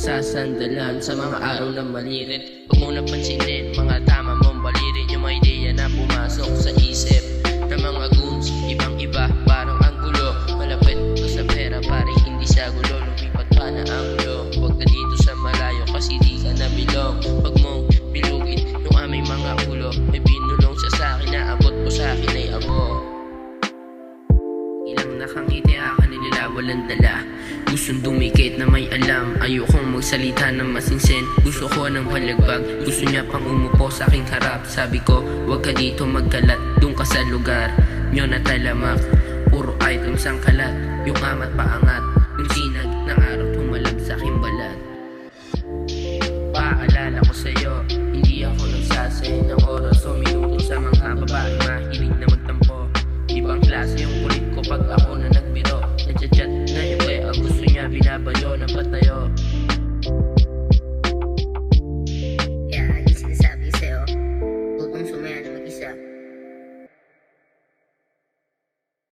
sasandalan sa mga araw na malirit. Huwag mo na pansinin mga tama mong balirin, yung mga ideya na pumasok sa isip ng mga goons. Ibang iba, parang ang gulo, malapit ko sa pera, parang hindi sa gulo. Lumipat pa na ang gulo, huwag ka dito sa malayo kasi di ka na bilong. Huwag mong bilugin yung aming mga ulo, may binulong sa akin na abot mo sa akin ay abo. Ilang nakangiti akan nila walang dala, gustong dumikit na may alam, ayokong magsalita ng masinsin. Gusto ko ng palagbag, gusto niya pang umupo sa aking harap. Sabi ko, wag ka dito magkalat, doon ka sa lugar nyo na talamak. Puro items ang kalat, yung amat paangat, yung sinag ng araw tumalab sa aking balat. Paalala ko sa'yo, hindi ako nagsasayang ng oras o minuto sa mga babae mahilig na magtampo. Ibang klase yung kulit ko pag ako na nagbiro, nagchat-chat na yung kaya gusto niya binabayo na patayo.